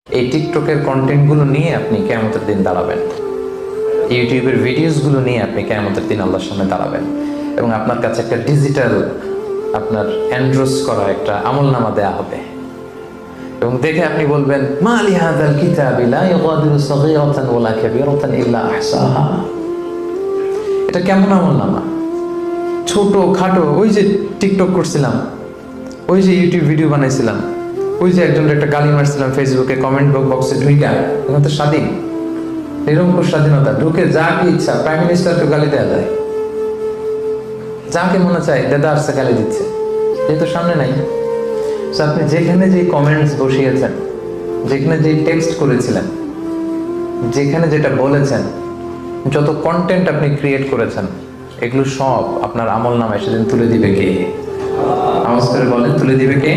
এই টিকটকের কন্টেন্টগুলো নিয়ে আপনি কিয়ামতের দিন দাঁড়াবেন, ইউটিউবের ভিডিওসগুলো নিয়ে আপনি কিয়ামতের দিন আল্লাহর সামনে দাঁড়াবেন, এবং আপনার কাছে একটা ডিজিটাল আপনার এন্ড্রোস করা একটা আমলনামা দেয়া হবে, এবং দেখে আপনি বলবেন মা লি হাযাল কিতাবি লা ইউগাদিরু সাগীরাতান ওয়ালা কাবীরাতান ইল্লা আহসাহা। এটা কেমন আমলনামা? ছোট খাটো, ওই যে টিকটক করছিলাম, ওই যে ইউটিউব ভিডিও বানাইছিলাম, ওই যে একজনের একটা গালি মারছিলাম ফেসবুকে কমেন্ট বক্সে ঢুইকা, এখন তো স্বাধীন, নিরঙ্কুশ স্বাধীনতা, ঢুকে যা কি ইচ্ছা প্রাইম মিনিস্টারকে গালি দেওয়া যায়, যাকে মনে চায় দেদা আসছে গালি দিচ্ছে, যেহেতু সামনে নাই। আপনি যেখানে যে কমেন্টস বসিয়েছেন, যেখানে যে টেক্সট করেছিলেন, যেখানে যেটা বলেছেন, যত কন্টেন্ট আপনি ক্রিয়েট করেছেন, এগুলো সব আপনার আমল নামায় সেদিন তুলে দিবে কে? আওয়াজ করে বলেন, তুলে দিবে কে?